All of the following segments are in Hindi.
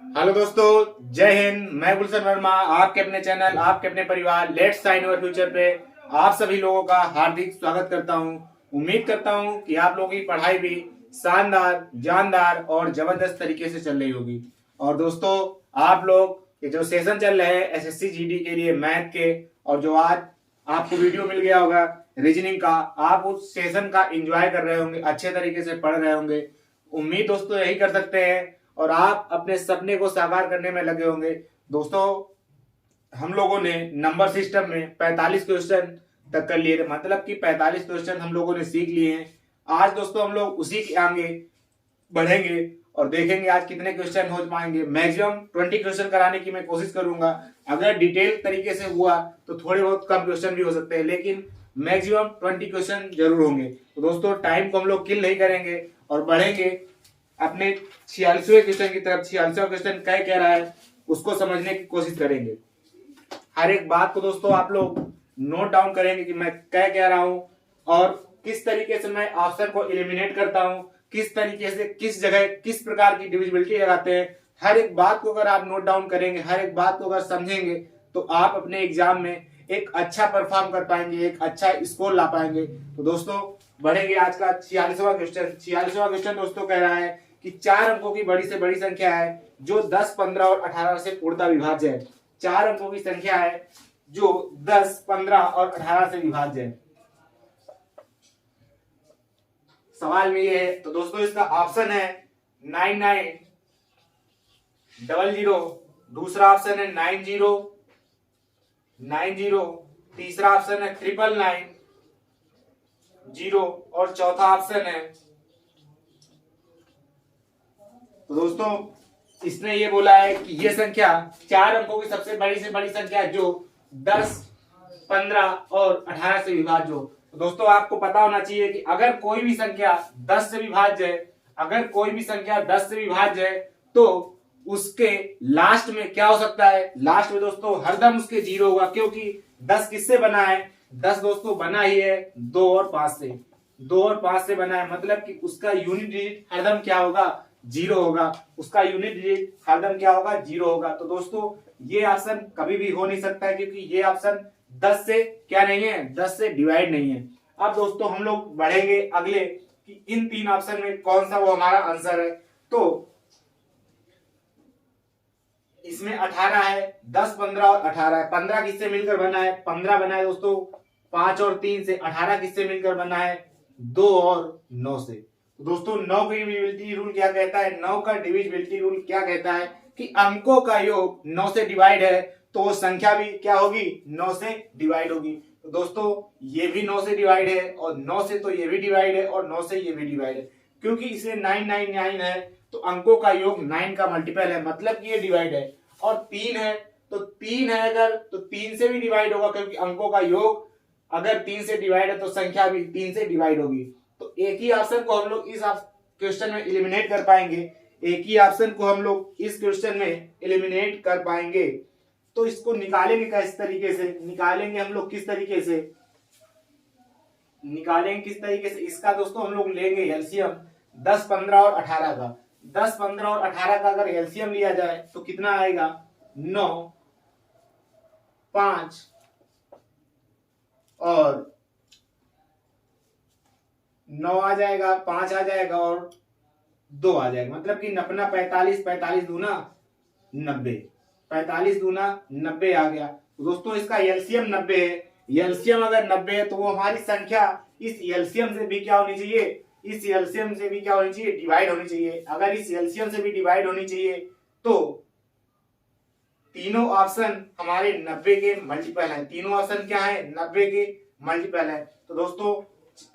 हेलो दोस्तों, जय हिंद। मैं गुलशन वर्मा आपके अपने चैनल, आपके अपने परिवार लेट्स साइन योर फ्यूचर पे आप सभी लोगों का हार्दिक स्वागत करता हूं। उम्मीद करता हूं कि आप लोगों की पढ़ाई भी शानदार, जानदार और जबरदस्त तरीके से चल रही होगी। और दोस्तों, आप लोग ये जो सेशन चल रहे हैं एसएससी जीडी के लिए मैथ के, और जो आज आपको वीडियो मिल गया होगा रीजनिंग का, आप उस सेशन का एंजॉय कर रहे होंगे, अच्छे तरीके से पढ़ रहे होंगे। उम्मीद दोस्तों यही कर सकते हैं और आप अपने सपने को साकार करने में लगे होंगे। दोस्तों, हम लोगों ने नंबर सिस्टम में 45 क्वेश्चन तक कर लिए थे, मतलब कि 45 क्वेश्चन हम लोगों ने सीख लिए हैं। आज दोस्तों हम लोग उसी के आगे बढ़ेंगे और देखेंगे आज कितने क्वेश्चन हो पाएंगे। मैक्सिमम 20 क्वेश्चन कराने की मैं कोशिश करूंगा। अगर डिटेल तरीके से हुआ तो थोड़े बहुत कम क्वेश्चन भी हो सकते हैं, लेकिन मैक्सिमम 20 क्वेश्चन जरूर होंगे। तो दोस्तों, टाइम को हम लोग किल नहीं करेंगे और बढ़ेंगे अपने 46वें क्वेश्चन की तरफ। 46वां क्वेश्चन क्या कह रहा है उसको समझने की कोशिश करेंगे। हर एक बात को दोस्तों आप लोग नोट डाउन करेंगे कि मैं क्या कह रहा हूं और किस तरीके से मैं ऑप्शन को एलिमिनेट करता हूं, किस तरीके से किस जगह किस प्रकार की डिविजिबिलिटी लगाते हैं। हर एक बात को अगर आप नोट डाउन करेंगे, हर एक बात को अगर समझेंगे, तो आप अपने एग्जाम में एक अच्छा परफॉर्म कर पाएंगे, एक अच्छा स्कोर ला पाएंगे। तो दोस्तों, बढ़ेंगे आज का 46वां क्वेश्चन। 46वां क्वेश्चन दोस्तों कह रहा है कि 4 अंकों की बड़ी से बड़ी संख्या है जो 10, 15 और 18 से पूर्णतः विभाज्य है। 4 अंकों की संख्या है जो 10, 15 और 18 से विभाज्य है। सवाल में ये है, तो दोस्तों इसका ऑप्शन है 9900, दूसरा ऑप्शन है 9090, तीसरा ऑप्शन है 9990 और चौथा ऑप्शन है। तो दोस्तों, इसने ये बोला है कि ये संख्या 4 अंकों की सबसे बड़ी से बड़ी संख्या है जो 10, 15 और 18 से विभाज्य हो। तो दोस्तों, आपको पता होना चाहिए कि अगर कोई भी संख्या 10 से विभाज्य है, अगर कोई भी संख्या 10 से विभाज्य है, तो उसके लास्ट में क्या हो सकता है? लास्ट में दोस्तों हरदम उसके 0 होगा, क्योंकि 10 किससे बना है? 10 दोस्तों बना ही है 2 और 5 से। 2 और 5 से बना है, मतलब कि उसका यूनिट डिजिट हरदम क्या होगा? 0 होगा। उसका यूनिट डिजिट हरदम क्या होगा? 0 होगा। तो दोस्तों, ये ऑप्शन कभी भी हो नहीं सकता है, क्योंकि ये ऑप्शन 10 से क्या नहीं है? 10 से डिवाइड नहीं है। अब दोस्तों हम लोग बढ़ेंगे अगले कि इन 3 ऑप्शन में कौन सा वो हमारा आंसर है। तो इसमें 18 है, 10, 15 और 18 है। 15 किससे मिलकर बना है? 15 बना है दोस्तों 5 और 3 से। 18 किससे मिलकर बना है? 2 और 9 से। तो दोस्तों, 9 का डिविजिबिलिटी रूल क्या कहता है? 9 का डिविजिबिलिटी रूल क्या कहता है कि अंकों का योग 9 से डिवाइड है, तो वो संख्या भी क्या होगी? 9 से डिवाइड होगी। तो दोस्तों, ये भी 9 से डिवाइड है और 9 से तो ये भी डिवाइड है और 9 से ये भी डिवाइड है। क्योंकि इसे 999 है, तो अंकों का योग 9 का मल्टीपल है, मतलब कि ये डिवाइड है। और 3 है, तो 3 है अगर, तो 3 से भी डिवाइड होगा, क्योंकि अंकों का योग अगर 3 से डिवाइड है तो संख्या भी 3 से डिवाइड होगी। तो एक ही ऑप्शन को हम लोग इस क्वेश्चन में एलिमिनेट कर पाएंगे। एक ही ऑप्शन को हम लोग इस क्वेश्चन में एलिमिनेट कर पाएंगे। तो इसको निकालेंगे किस तरीके से? निकालेंगे हम लोग किस तरीके से? निकालेंगे किस तरीके से? इसका दोस्तों हम लोग लेंगे एलसीएम 10, 15 और 18 का। 10, 15 और 18 का अगर एलसीएम लिया जाए तो कितना आएगा? 9, 5 और 9 आ जाएगा, 5 आ जाएगा और 2 आ जाएगा, मतलब कि अपना 45, 45 दूना 90, 45 दूना 90 आ गया। तो दोस्तों, इसका एलसीएम 90 है। एलसीएम अगर 90 है तो वो हमारी संख्या इस एलसीएम से भी क्या होनी चाहिए? इस एलसीएम से भी क्या होनी चाहिए? डिवाइड होनी चाहिए। अगर इस एलसीएम से भी डिवाइड होनी चाहिए तो तीनों ऑप्शन हमारे 90 के मल्टीपल हैं। तीनों ऑप्शन क्या है? 90 के मल्टीपल है। तो दोस्तों,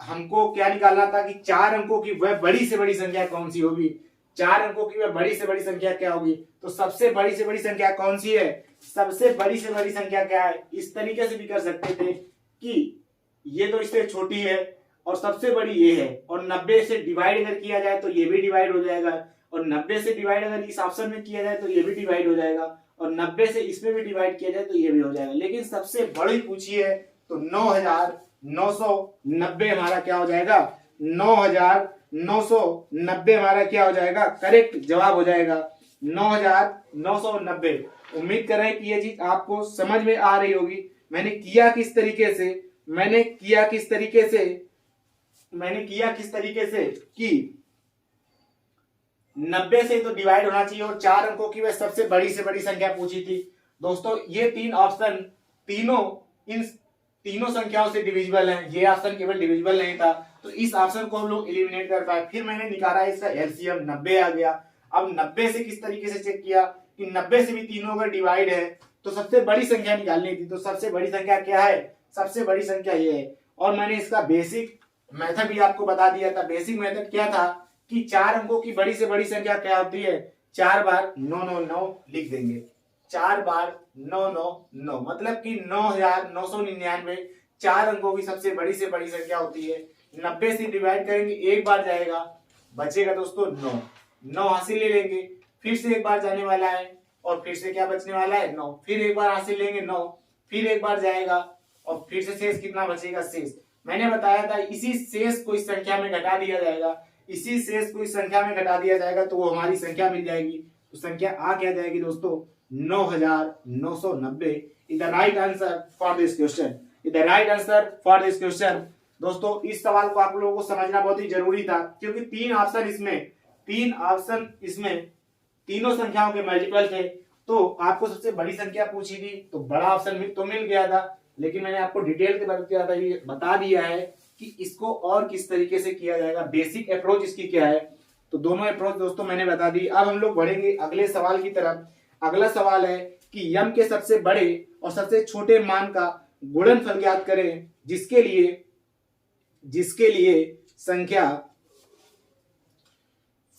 हमको क्या निकालना था कि 4 अंकों की वह बड़ी से बड़ी संख्या कौन सी होगी? 4 अंकों की वह बड़ी से बड़ी संख्या क्या होगी? तो सबसे बड़ी से बड़ी संख्या कौन सी है? सबसे बड़ी से बड़ी संख्या क्या है? इस तरीके से भी कर सकते थे कि ये तो इससे छोटी है और सबसे बड़ी ये है, और 90 से डिवाइड अगर किया जाए तो ये भी डिवाइड हो जाएगा, और 90 से डिवाइड अगर इस ऑप्शन में किया जाए तो ये भी डिवाइड हो जाएगा, और 90 से इसमें भी डिवाइड किया जाए तो ये भी हो जाएगा। लेकिन सबसे बड़ी पूछी है तो 9990 हमारा क्या हो जाएगा? 9990 हमारा क्या हो जाएगा? करेक्ट जवाब हो जाएगा। 9,990। उम्मीद कर रहे हैं कि ये चीज आपको समझ में आ रही होगी। मैंने किया किस तरीके से कि 90 से तो डिवाइड होना चाहिए और 4 अंकों की वह सबसे बड़ी से बड़ी संख्या पूछी थी। दोस्तों ये तीन ऑप्शन इन तीनों संख्याओं से डिविजिबल हैं। ये ऑप्शन केवल डिविजिबल नहीं था, तो इस ऑप्शन को हम लोग एलिमिनेट कर पाए। फिर मैंने निकाला इसका एलसीएम 90 आ गया। अब 90 से किस तरीके से चेक किया कि 90 से भी तीनों अगर डिवाइड है तो सबसे बड़ी संख्या निकालनी थी। तो सबसे बड़ी संख्या क्या है? सबसे बड़ी संख्या ये है। और मैंने इसका बेसिक मेथड भी आपको बता दिया था। बेसिक मेथड क्या था कि 4 अंकों की बड़ी से बड़ी संख्या क्या होती है? 4 बार 999 लिख देंगे। 4 बार 999 मतलब कि 9,999 4 अंकों की सबसे बड़ी से बड़ी संख्या होती है। 90 से डिवाइड करेंगे, एक बार जाएगा, बचेगा दोस्तों 9। 9 हासिल ले लेंगे, फिर से एक बार जाने वाला है और फिर से क्या बचने वाला है? 9। फिर एक बार हासिल लेंगे 9, फिर एक बार जाएगा और फिर से शेष कितना बचेगा? शेष मैंने बताया था इसी शेष को इस संख्या में घटा दिया जाएगा। इसी शेष को इस संख्या में घटा दिया जाएगा तो वो हमारी संख्या मिल जाएगी। तो संख्या आ क्या जाएगी दोस्तों? 9,990 is the right answer for this question. Is the right answer for this question. दोस्तों इस सवाल को आप लोगों को समझना बहुत ही जरूरी था, क्योंकि तीन ऑप्शन इसमें तीनों संख्याओं के मल्टीपल थे। तो आपको सबसे बड़ी संख्या पूछी थी तो बड़ा ऑप्शन तो मिल गया था, लेकिन मैंने आपको डिटेल के बता दिया है कि इसको और किस तरीके से किया जाएगा, बेसिक अप्रोच इसकी क्या है। तो दोनों अप्रोच दोस्तों मैंने बता दी। अब हम लोग बढ़ेंगे अगले सवाल की तरफ। अगला सवाल है कि यम के सबसे बड़े और सबसे छोटे मान का गुणनफल ज्ञात करें, जिसके लिए संख्या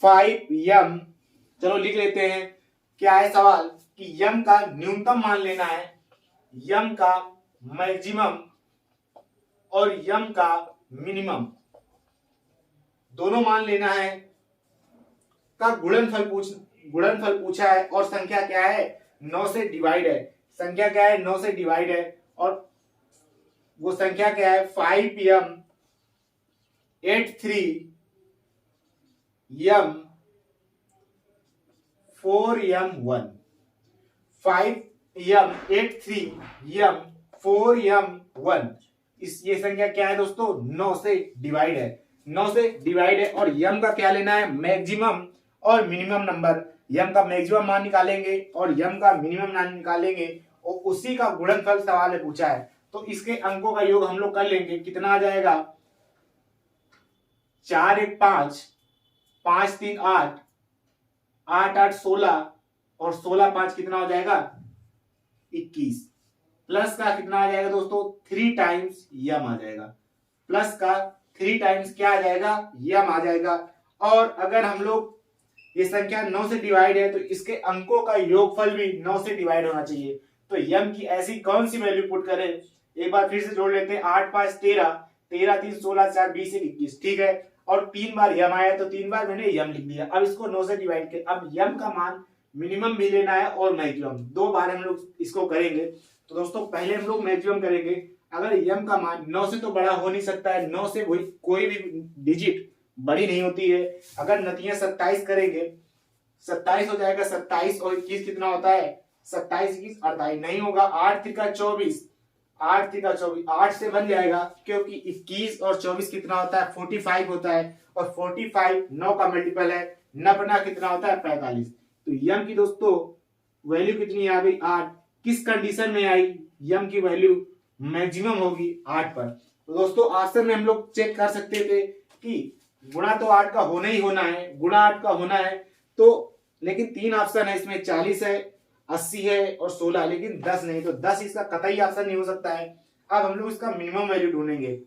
5m, चलो लिख लेते हैं। क्या है सवाल कि यम का न्यूनतम मान लेना है, यम का मैक्सिमम और यम का मिनिमम दोनों मान लेना है का गुणनफल पूछा है। और संख्या क्या है? 9 से डिवाइड है। संख्या क्या है? 9 से डिवाइड है। और वो संख्या क्या है? 5m 83m 4m1। 5m 83m 4m1 ये संख्या क्या है दोस्तों? 9 से डिवाइड है। 9 से डिवाइड है और यम का क्या लेना है? मैक्सिमम और मिनिमम नंबर। यम का मैक्सिमम मान निकालेंगे और यम का मिनिमम मान निकालेंगे और उसी का गुणनफल सवाल में पूछा है। तो इसके अंकों का योग हम लोग कर लेंगे। कितना आ जाएगा? 4 1 5, 5 3 8, 8 8 16 और 16 5 कितना हो जाएगा? 21। प्लस का कितना आ जाएगा दोस्तों? 3 टाइम्स यम आ जाएगा। प्लस का 3 टाइम्स क्या आ जाएगा? यम आ जाएगा। और अगर हम लोग ये संख्या 9 से डिवाइड है तो इसके अंकों का योगफल भी 9 से डिवाइड होना चाहिए। तो यम की ऐसी कौन सी वैल्यू पुट करें? एक बार फिर से जोड़ लेते हैं। 8 5 13, 13 3 16, 4 20 21, ठीक है। और 3 बार यम आया तो 3 बार मैंने यम लिख दिया। अब इसको 9 से डिवाइड कर, अब यम का मान मिनिमम भी लेना है और मैक्सिमम, 2 बार हम लोग इसको करेंगे। तो दोस्तों पहले हम लोग मैक्सिमम करेंगे। अगर यम का मान 9 से तो बड़ा हो नहीं सकता है, 9 से कोई भी डिजिट बड़ी नहीं होती है। अगर नतीजा 27 करेंगे, 27 हो जाएगा। 27 और 21 कितना होता है? 27 21 48 नहीं होगा। 8 3 24, 8 3 24, 8 से बन जाएगा, क्योंकि 21 और 24 कितना होता है? 45 होता है। और 45 9 का मल्टीपल है। 9 कितना होता है? 45। तो यम की दोस्तों वैल्यू कितनी आ गई? 8। किस कंडीशन में आई? यम की वैल्यू मैक्सिमम होगी 8 पर। तो दोस्तों ऑप्शन में हम लोग चेक कर सकते थे कि गुणा तो 8 का होना ही होना है, गुणा 8 का होना है। तो लेकिन 3 ऑप्शन है इसमें, 40 है, 80 है और 16, लेकिन 10 नहीं। तो 10 इसका कतई ऑप्शन नहीं हो सकता है। अब हम लोग इसका मिनिमम वैल्यू ढूंढेंगे।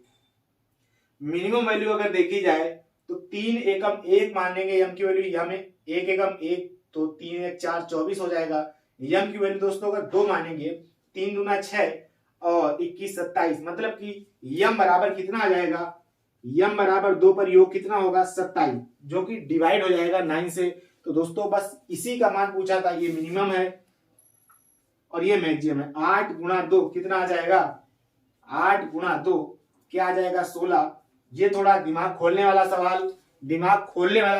मिनिमम वैल्यू अगर देखी जाए तो 3 एकम 1 मान लेंगे यम की वैल्यू। यम 1 एकम 1 तो 3 1 4 24 हो जाएगा। यम की वैल्यू दोस्तों अगर 2 मानेंगे, 3 दूना 6 और 21 27, मतलब कि यम बराबर कितना आ जाएगा? यम बराबर 2 पर योग कितना होगा? 27, जो कि डिवाइड हो जाएगा 9 से। तो दोस्तों बस इसी का मान पूछा था। ये मिनिमम है और ये मैक्सिमम है। 8 गुणा 2 कितना आ जाएगा? 8 गुणा 2 क्या आ जाएगा? 16। ये थोड़ा दिमाग खोलने वाला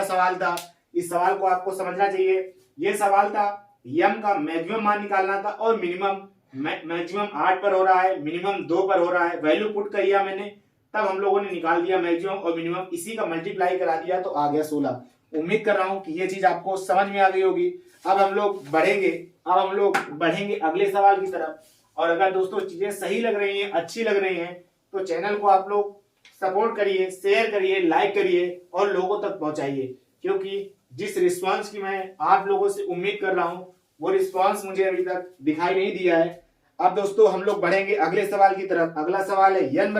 सवाल था। इस सवाल को आपको समझना चाहिए। ये सवाल था, यम का मैक्सिमम मान निकालना था और मिनिमम। मैक्सिमम 8 पर हो रहा है, मिनिमम 2 पर हो रहा है, वैल्यू पुट किया मैंने, तब हम लोगों ने निकाल दिया मैक्सिमम और मिनिमम, इसी का मल्टीप्लाई करा दिया तो आ गया 16। उम्मीद कर रहा हूं कि ये चीज आपको समझ में आ गई होगी। अब हम लोग बढ़ेंगे अगले सवाल की तरफ। और अगर दोस्तों चीजें सही लग रही हैं, अच्छी लग रही हैं, तो चैनल को आप लोग सपोर्ट करिए, शेयर करिए, लाइक करिए और लोगों तक पहुंचाइए, क्योंकि जिस रिस्पांस की मैं आप लोगों से उम्मीद कर रहा हूं वो रिस्पांस मुझे अभी तक दिखाई नहीं दिया है। अब दोस्तों हम लोग बढ़ेंगे अगले सवाल की तरफ। अगला सवाल है n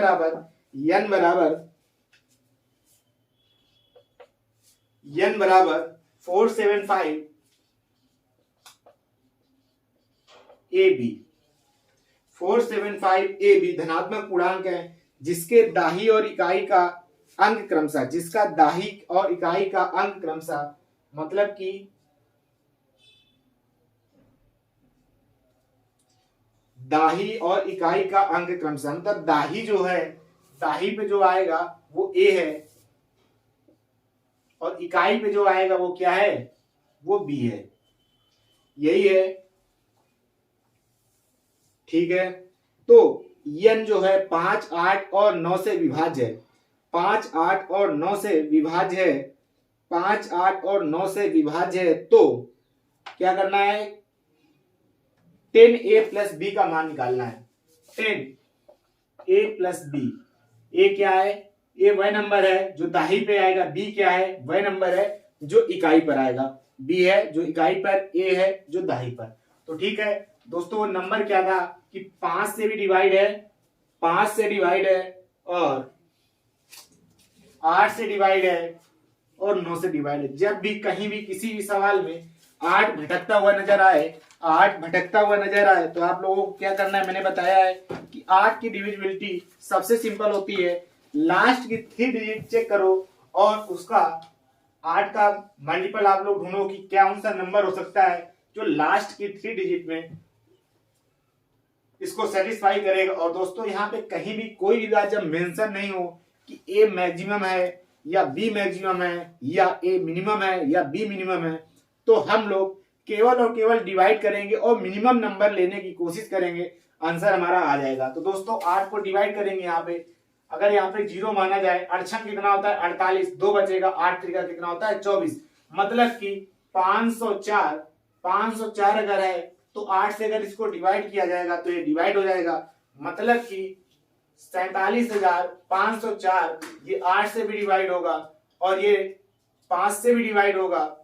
बराबर 475 AB। 475 AB धनात्मक पूर्णांक है जिसके दाही और इकाई का अंक क्रमशः, जिसका दाही और इकाई का अंक क्रमशः, मतलब कि दाही और इकाई का अंक क्रमशः, मतलब दाही जो है, दाही पे जो आएगा वो A है और इकाई पे जो आएगा वो क्या है, वो B है। यही है, ठीक है। तो n जो है 5, 8 और 9 से विभाज्य है, 5, 8 और 9 से विभाज्य है, 5, 8 और 9 से विभाज्य है। तो क्या करना है, 10a प्लस b का मान निकालना है। 10a प्लस b, a क्या है, a वह नंबर है जो दाही पे आएगा, b क्या है, वह नंबर है जो इकाई पर आएगा, b है जो इकाई पर, a है जो दाही पर। तो ठीक है दोस्तों, वो नंबर क्या था कि 5 से भी डिवाइड है, 5 से डिवाइड है और 8 से डिवाइड है और 9 से डिवाइड है। जब भी कहीं भी किसी भी सवाल में 8 भटकता हुआ नजर आए, 8 भटकता हुआ नजर आए, तो आप लोगों को क्या करना है, मैंने बताया है कि 8 की डिविजिबिलिटी सबसे सिंपल होती है, लास्ट की 3 डिजिट चेक करो और उसका 8 का मल्टीपल आप लोग ढूंढो कि क्या कौन सा नंबर हो सकता है जो लास्ट की 3 डिजिट में इसको सेटिस्फाई करेगा। और दोस्तों यहाँ पे कहीं भी कोई भी बात जब मेंशन नहीं हो कि ए मैक्सिमम है या बी मैक्सिमम है या ए मिनिमम है या बी मिनिमम है, तो हम लोग केवल और केवल डिवाइड करेंगे और मिनिमम नंबर लेने की कोशिश करेंगे, आंसर हमारा आ जाएगा। तो दोस्तों 8 को डिवाइड करेंगे, यहाँ पे अगर यहाँ पे 0 माना जाए, अड़छम कितना होता है 48, 2 बचेगा, 8 त्रिका कितना होता है 24, मतलब कि 504 अगर है तो 8 से अगर इसको डिवाइड किया जाएगा तो ये डिवाइड हो जाएगा, मतलब कि 47,504 ये 8 से भी डिवाइड होगा और ये 5 से भी डिवाइड होगा।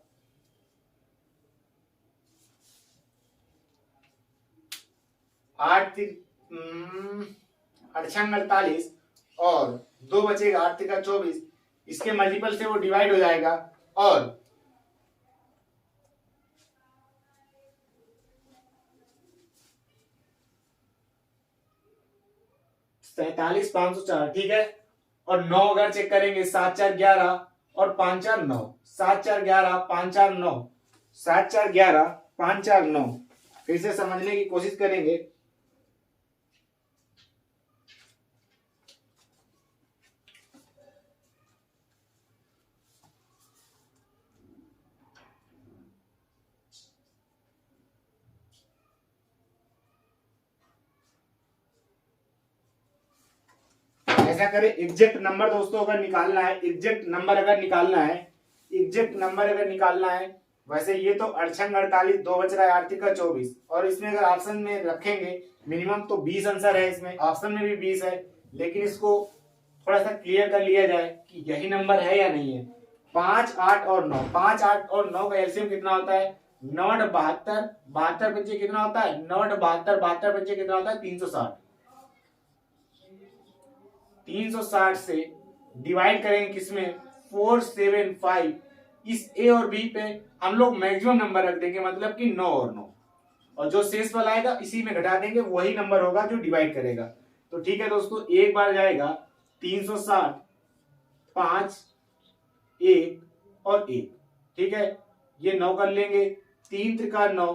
8 48 और 2 बचेगा, 8 का 24, इसके मल्टीपल से वो डिवाइड हो जाएगा और 47,504, ठीक है। और 9 अगर चेक करेंगे, 7 4 11 और 5 4 9, 7 4 11 5 4 9, 7 4 11 5 4 9। फिर से समझने की कोशिश करेंगे, ऐसा करें, एग्जैक्ट नंबर दोस्तों अगर निकालना है, एग्जैक्ट नंबर अगर निकालना है, वैसे ये तो 48 2 बच रहा है, आर्थिक का 24, और इसमें अगर ऑप्शन में रखेंगे मिनिमम तो 20 आंसर है, इसमें ऑप्शन में भी 20 है, लेकिन इसको थोड़ा सा क्लियर कर लिया जाए कि यही नंबर है या नहीं है। 5 8 और 9, 5 8 और 9 का एलसीएम कितना होता है 9 72, 72 बच्चे कितना होता है 9 72, 72 बच्चे कितना होता है 360, 360 से डिवाइड करेंगे किसमें 475, इस ए और बी पे हम लोग मैक्सिमम नंबर रख देंगे, मतलब कि 9 और 9, और जो शेष वाला आएगा इसी में घटा देंगे, वही नंबर होगा जो डिवाइड करेगा। तो ठीक है दोस्तों, एक बार जाएगा 360, 5 1 और 1, ठीक है, ये 9 कर लेंगे, 3 त्रिका 9,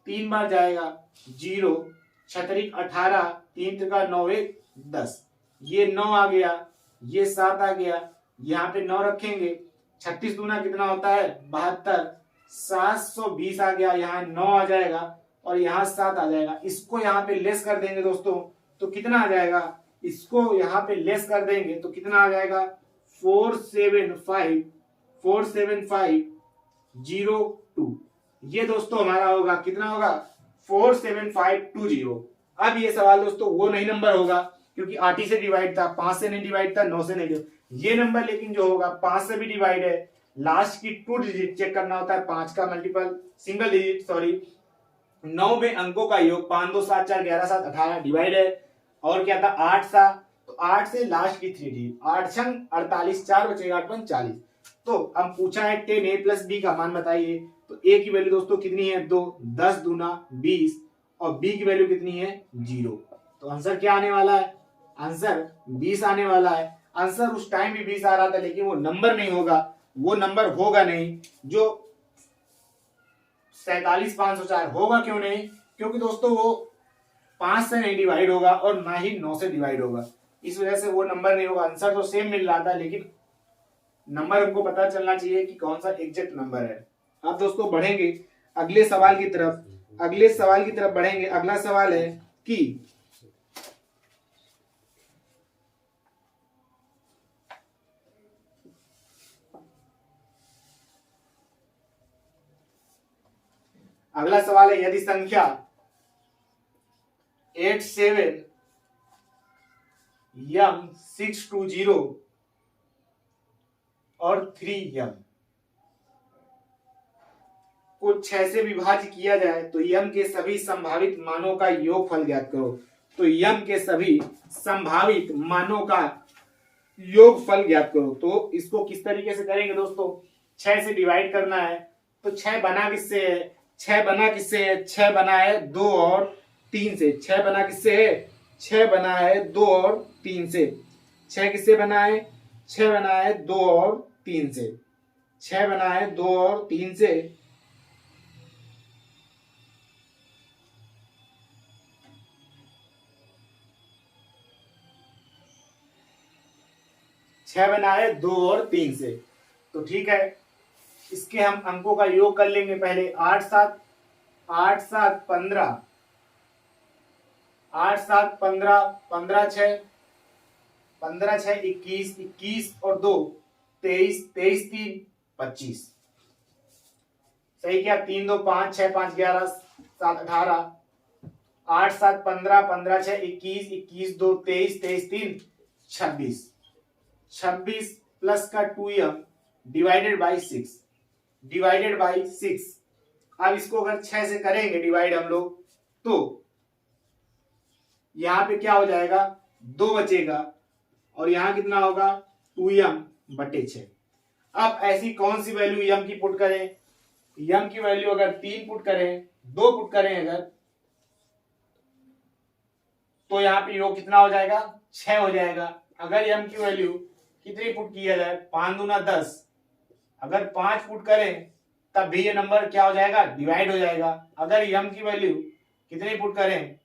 3 बार जाएगा 0, 6 18, 3 त्रिका 9 1 10, ये 9 आ गया, ये 7 आ गया, यहाँ पे 9 रखेंगे, 36 दूना कितना होता है 72, 720 आ गया, यहाँ 9 आ जाएगा और यहाँ 7 आ जाएगा। इसको यहाँ पे लेस कर देंगे दोस्तों तो कितना आ जाएगा, इसको यहाँ पे लेस कर देंगे तो कितना आ जाएगा 47502। ये दोस्तों हमारा होगा, कितना होगा 47520। अब ये सवाल दोस्तों वो नहीं नंबर होगा क्योंकि 8 से डिवाइड था, 5 से नहीं डिवाइड था, 9 से नहीं डिवाइड। ये नंबर लेकिन जो होगा 5 से भी डिवाइड है, लास्ट की 2 डिजिट चेक करना होता है, 5 का मल्टीपल सिंगल डिजिट सॉरी 9 में अंकों का योग 5 2 7 4 11 7 18 डिवाइड है, और क्या था 8 था, तो 8 से लास्ट की 3 डिजिट, 8 छंग 48, 4 बचेगा 8 पंग 40। तो हम पूछा है 10a प्लस b का मान बताइए, तो a की वैल्यू दोस्तों कितनी है 2, 10 दूना 20 और b की वैल्यू कितनी है 0। तो आंसर क्या आने वाला है, आंसर 20 आने वाला है। आंसर उस टाइम भी 20 आ रहा था लेकिन वो नंबर नहीं होगा, वो नंबर होगा नहीं जो 47504 होगा। क्यों नहीं, क्योंकि दोस्तों वो 5 से नहीं डिवाइड होगा और ना ही 9 से डिवाइड होगा, इस वजह से वो नंबर नहीं होगा। आंसर तो सेम मिल रहा था लेकिन नंबर हमको पता चलना चाहिए कि कौन सा एग्जैक्ट नंबर है। अब दोस्तों बढ़ेंगे अगले सवाल की तरफ, अगले सवाल की तरफ बढ़ेंगे। अगला सवाल है कि अगला सवाल है यदि संख्या 87M620 और 3M को 6 से विभाज्य किया जाए तो m के सभी संभावित मानों का योगफल ज्ञात करो। तो m के सभी संभावित मानों का योगफल ज्ञात करो। तो इसको किस तरीके से करेंगे दोस्तों, 6 से डिवाइड करना है, तो 6 बना किससे है, 6 बना किससे है, 6 बना है 2 और 3 से। 6 बना किससे है, 6 बना है 2 और 3 से। 6 किससे बना है, 6 बना है 2 और 3 से। 6 बना है 2 और 3 से। छह बना है 2 और 3 से। तो ठीक है, इसके हम अंकों का योग कर लेंगे पहले। 8 7 15, 8 7 15, 15 6 21, 21 और 2 23, 23 3 25। सही क्या, 3 2 5 6 5 11 7 18, 8 7 15, 15 6 21, 21 2 23, 23 3 26। 26 प्लस का 2m divided by 6, divided by 6। अब इसको अगर 6 से करेंगे डिवाइड हम लोग तो यहां पे क्या हो जाएगा, 2 बचेगा और यहां कितना होगा 2m बटे 6। अब ऐसी कौन सी वैल्यू m की पुट करें, m की वैल्यू अगर 3 पुट करें, 2 पुट करें अगर, तो यहाँ पे योग कितना हो जाएगा 6 हो जाएगा। अगर m की वैल्यू कितनी पुट किया जाए, 5 दूना 10, अगर 5 पुट करें तब भी ये नंबर क्या हो जाएगा, डिवाइड हो जाएगा। अगर m की वैल्यू कितनी पुट करें,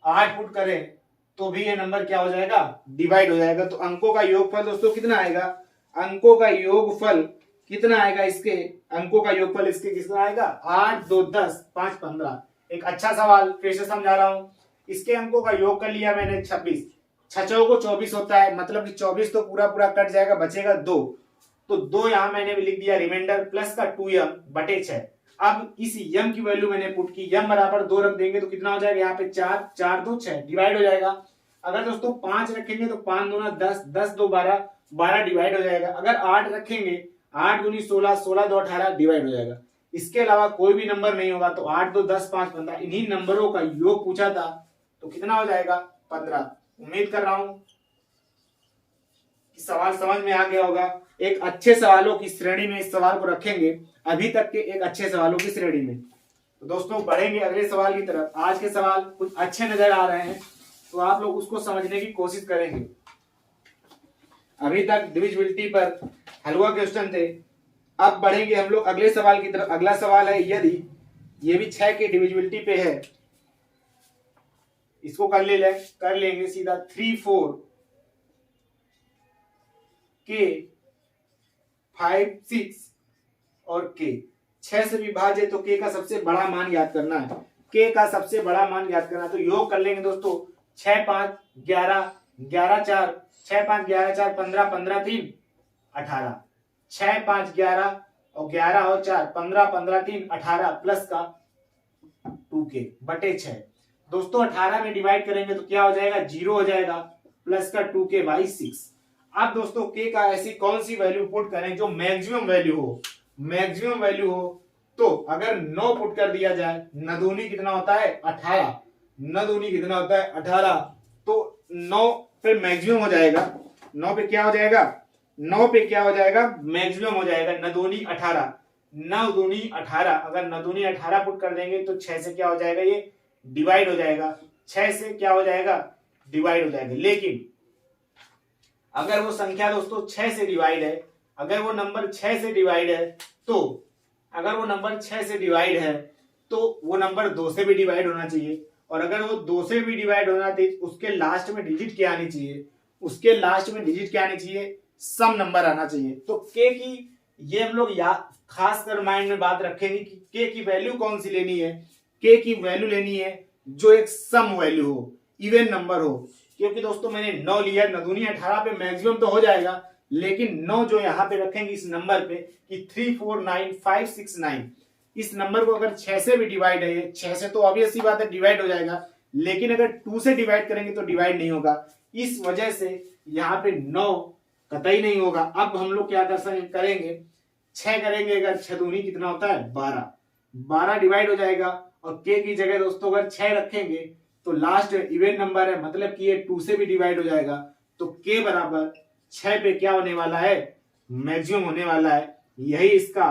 8 पुट करें तो भी ये नंबर क्या हो जाएगा, डिवाइड हो जाएगा। तो अंकों का योगफल दोस्तों कितना आएगा, अंकों का योगफल कितना आएगा, इसके अंकों का योगफल इसके कितना आएगा 8 2 10 5 15। एक अच्छा सवाल फिर से समझा रहा हूं, इसके अंकों का योग कर लिया मैंने 26, 6 को 24 होता है, मतलब कि 24 तो पूरा पूरा कट जाएगा, बचेगा 2। तो 2 यहां मैंने लिख दिया रिमाइंडर प्लस का 2m बटे 6। अब इस m की वैल्यू मैंने पुट की, m बराबर 2 रख देंगे तो कितना हो जाएगा, यहाँ पे 4 4 2 6 डिवाइड हो जाएगा। अगर दोस्तों 5 रखेंगे तो 5 दूना 10, 10 2 12, 12 डिवाइड हो जाएगा। अगर 8 रखेंगे, 8 दूनी 16, 16 2 18 डिवाइड हो जाएगा। इसके अलावा कोई भी नंबर नहीं होगा। तो 8 2 10 5 15 इन्हीं नंबरों का योग पूछा था, तो कितना हो जाएगा 15। उम्मीद कर रहा हूं कि सवाल समझ में आ गया होगा। एक अच्छे सवालों की श्रेणी में इस सवाल को रखेंगे, अभी तक के एक अच्छे सवालों की श्रेणी में। तो दोस्तों बढ़ेंगे अगले सवाल की तरफ। आज के सवाल कुछ अच्छे नजर आ रहे हैं तो आप लोग उसको समझने की कोशिश करेंगे। अभी तक डिविजिबिलिटी पर हलवा क्वेश्चन थे, अब बढ़ेंगे हम लोग अगले सवाल की तरफ। अगला सवाल है यदि ये भी 6 के डिविजिबिलिटी पे है, इसको कर लेंगे सीधा 3 4 के 5 6 और के। 6 से विभाज्य है तो के का सबसे बड़ा मान याद करना है, के का सबसे बड़ा मान याद करना है। तो योग कर लेंगे दोस्तों, 6 5 11, 11 4, 6 5 11 4 15, 15 3 18, 6 5 11 और 11 और 4 15, 15 3 18 प्लस का 2k बटे 6। दोस्तों 18 में डिवाइड करेंगे तो क्या हो जाएगा, 0 हो जाएगा, प्लस का 2k बाई 6। अब दोस्तों k का ऐसी कौन सी वैल्यू पुट करें जो मैक्सिमम वैल्यू हो, मैक्सिमम वैल्यू हो। तो अगर 9 पुट कर दिया जाए, न दूनी कितना होता है 18, न दूनी कितना होता है 18, तो 9 पे मैक्सिमम हो जाएगा, 9 पे क्या हो जाएगा, 9 पे क्या हो जाएगा, मैक्सिमम हो जाएगा, न दूनी 18, 9 दूनी 18। अगर 9 दूनी 18 पुट कर देंगे तो 6 से क्या हो जाएगा, ये डिवाइड हो जाएगा, 6 से क्या हो जाएगा, डिवाइड हो जाएगा। लेकिन अगर वो संख्या दोस्तों 6 से डिवाइड है, अगर वो नंबर 6 से डिवाइड है, तो अगर वो नंबर 6 से डिवाइड है तो वो नंबर 2 से भी डिवाइड होना चाहिए, और अगर वो 2 से भी डिवाइड होना चाहिए उसके लास्ट में डिजिट क्या आनी चाहिए, उसके लास्ट में डिजिट क्या आनी चाहिए, सम नंबर आना चाहिए। तो के की ये हम लोग खास कर माइंड में बात रखेंगे कि के की वैल्यू कौन सी लेनी है, के की वैल्यू लेनी है जो एक सम वैल्यू हो, इवन नंबर हो। क्योंकि दोस्तों मैंने 9 लिया, 9 दूनी 18 पे मैक्सिमम तो हो जाएगा, लेकिन 9 जो यहाँ पे रखेंगे इस नंबर पे कि 349569, इस नंबर को अगर 6 से भी डिवाइड है, 6 से तो ऑब्वियस सी बात है डिवाइड हो जाएगा, लेकिन अगर 2 से डिवाइड करेंगे तो डिवाइड नहीं होगा। इस वजह से यहाँ पे 9 कतई नहीं होगा। अब हम लोग क्या करेंगे, 6 करेंगे, अगर 6 दूनी कितना होता है 12, 12 डिवाइड हो जाएगा, और के की जगह दोस्तों अगर 6 रखेंगे तो लास्ट इवन नंबर है, मतलब कि ये 2 से भी डिवाइड हो जाएगा, तो के बराबर 6 पे क्या होने वाला है, मैक्सिमम होने वाला है। यही इसका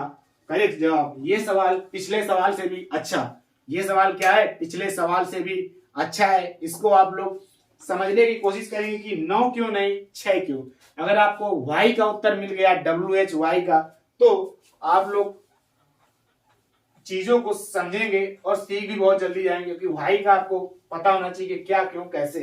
करेक्ट जवाब। ये सवाल पिछले सवाल से भी अच्छा, ये सवाल क्या है, पिछले सवाल से भी अच्छा है। इसको आप लोग समझने की कोशिश करेंगे कि 9 क्यों नहीं 6 क्यों। अगर आपको y का उत्तर मिल गया, WHY का, तो आप लोग चीजों को समझेंगे और सीख भी बहुत जल्दी जाएंगे, क्योंकि y का आपको पता होना चाहिए कि क्या क्यों कैसे।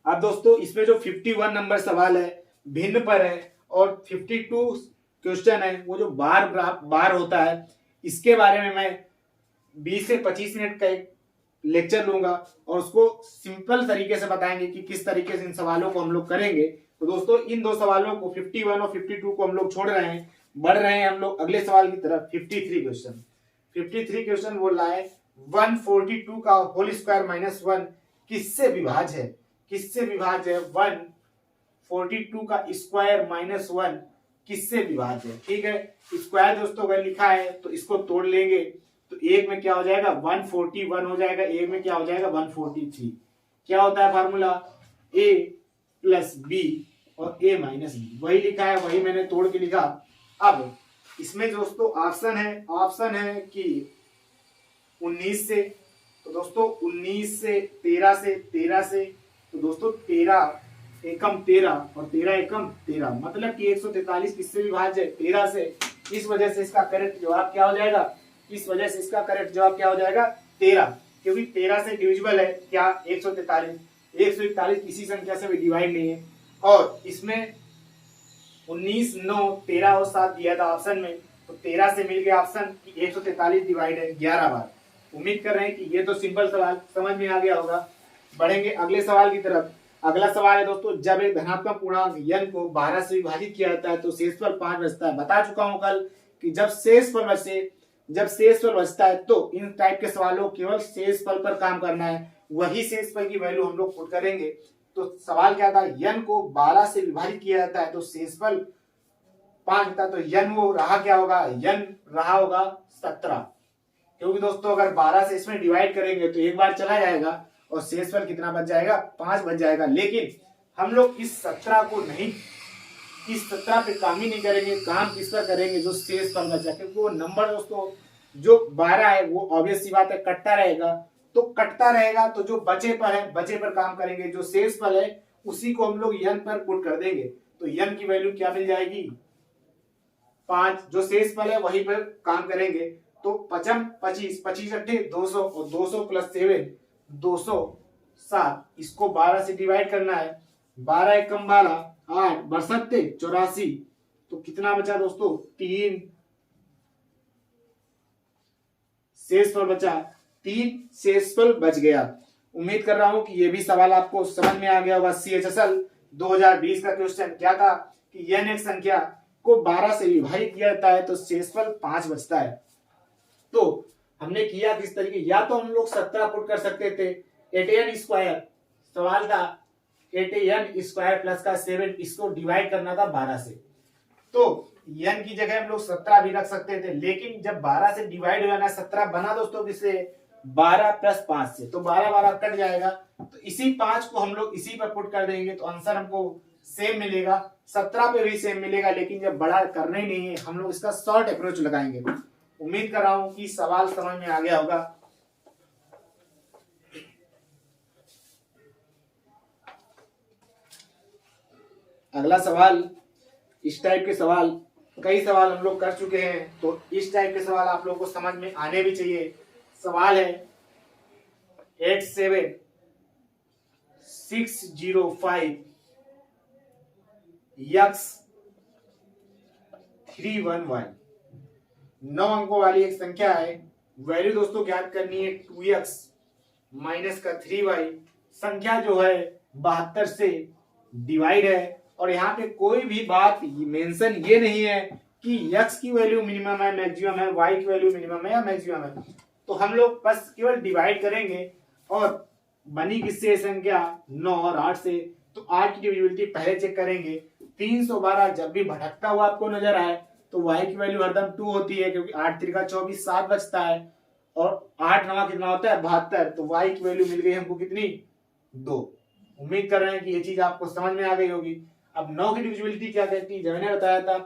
अब दोस्तों इसमें जो 51 नंबर सवाल है भिन्न पर है, और 52 क्वेश्चन है वो जो बार होता है, इसके बारे में मैं 20 से 25 मिनट का एक लेक्चर लूंगा और उसको सिंपल तरीके से बताएंगे कि किस तरीके से इन सवालों को हम लोग करेंगे। तो दोस्तों इन दो सवालों को 51 और 52 को हम लोग छोड़ रहे हैं, बढ़ रहे हैं हम लोग अगले सवाल की तरफ। 53 क्वेश्चन, 53 क्वेश्चन बोल रहा है 142 का होल स्क्वायर माइनस 1 किससे विभाज्य है, किससे विभाज्य है, 142 का स्क्वायर माइनस 1 किससे विभाज्य है। ठीक है, स्क्वायर दोस्तों अगर लिखा है तो इसको तोड़ लेंगे, तो एक में क्या हो जाएगा 141 हो जाएगा, एक में क्या हो जाएगा 143। क्या होता है फार्मूला, a प्लस बी और a माइनस बी, वही लिखा है वही मैंने तोड़ के लिखा। अब इसमें दोस्तों ऑप्शन है कि 19 से, तो दोस्तों 19 से, 13 से, 13 से, तो दोस्तों 13 एकम 13 और 13 एकम 13, मतलब कि 143 किससे विभाज्य है, 13 से। इस वजह से इसका करेक्ट जवाब क्या हो जाएगा, इस वजह से इसका करेक्ट जवाब क्या हो जाएगा 13, क्योंकि 13 से डिविजिबल है क्या 143, 141 किसी संख्या से भी डिवाइड नहीं है। और इसमें 19 9 13 और 7 दिया था ऑप्शन में, तो 13 से मिल गया ऑप्शन कि 143 डिवाइड है 11 बार। उम्मीद कर रहे हैं कि ये तो सिंपल सवाल समझ में आ गया होगा। बढ़ेंगे अगले सवाल की तरफ। अगला सवाल है दोस्तों, जब एक धनात्मक पूर्णांक n को 12 से विभाजित किया जाता है तो शेषफल 5 बचता है। बता चुका हूं कल कि जब शेषफल बचता है तो इन टाइप के सवालों केवल शेषफल पर काम करना है, वही शेषफल की वैल्यू हम लोग पुट करेंगे। तो सवाल क्या था, n को 12 से विभाजित किया जाता है तो शेषफल 5 था, तो n वो रहा क्या होगा, n रहा होगा 17, क्योंकि दोस्तों अगर 12 से इसमें डिवाइड करेंगे तो एक बार चला जाएगा और शेषफल कितना बच जाएगा 5 बच जाएगा। लेकिन हम लोग इस 17 को नहीं, इस 17 पे काम ही नहीं करेंगे, काम किस पर करेंगे, जो शेषफल बचा, क्योंकि वो नंबर दोस्तों जो 12 है वो ऑब्वियस सी बात है कटता रहेगा, तो कटता रहेगा तो जो बचे पर है बचे पर काम करेंगे, जो शेषफल है उसी को हम लोग n पर पुट कर देंगे, तो n की वैल्यू क्या मिल जाएगी 5, जो शेषफल है वही पर काम करेंगे। तो 55 25 25 अट्ठे 200 और 200 प्लस 7 207, इसको 12 से डिवाइड करना है, 12 एकम 12 8 बरसत्ते 84, तो कितना बचा दोस्तों 3 शेषफल बचा 3, शेषफल बच गया। उम्मीद कर रहा हूं कि ये भी सवाल आपको समझ में आ गया होगा। CHSL 2020 का क्वेश्चन क्या था कि n एक संख्या को 12 से विभाजित किया जाता है तो शेषफल 5 बचता है। तो हमने किया किस तरीके, या तो हम लोग 17 पुट कर सकते थे 8n स्क्वायर, सवाल था 8n स्क्वायर प्लस का 7, इसको डिवाइड करना था 12 से, तो n की जगह हम लोग 17 भी रख सकते थे, लेकिन जब 12 से डिवाइड हो जाना 17 बना दोस्तों किससे, 12 प्लस 5 से, तो 12 12 कट जाएगा, तो इसी 5 को हम लोग इसी पर पुट कर देंगे तो आंसर हमको सेम मिलेगा, 17 पे भी सेम मिलेगा, लेकिन जब बड़ा करना ही नहीं है हम लोग इसका शॉर्ट अप्रोच लगाएंगे। उम्मीद कर रहा हूं कि सवाल समझ में आ गया होगा। अगला सवाल, इस टाइप के सवाल कई सवाल हम लोग कर चुके हैं, तो इस टाइप के सवाल आप लोगों को समझ में आने भी चाहिए। सवाल है 87605 x311, 9 अंकों वाली एक संख्या है। वैल्यू दोस्तों ज्ञात करनी है 2x माइनस का 3y, संख्या जो है 72 से डिवाइड है, और यहाँ पे कोई भी बात मेंशन ये नहीं है कि x की वैल्यू मिनिमम है मैक्सिमम है, y की वैल्यू मिनिमम है या मैक्सिमम है, तो हम लोग बस केवल डिवाइड करेंगे और बनी किससे संख्या 9 और 8 से, तो 8 की डिविजिबिलिटी पहले चेक करेंगे। 312 जब भी भटकता हुआ आपको नजर आए तो y की वैल्यू हरदम 2 होती है, क्योंकि 8 3 का 24 7 बचता है, और 8 9 कितना होता है 72, तो y की वैल्यू मिल गई हमको कितनी 2। उम्मीद कर रहे हैं कि ये चीज आपको समझ में आ गई होगी। अब 9 की डिविजिबिलिटी क्या कहती है, मैंने बताया था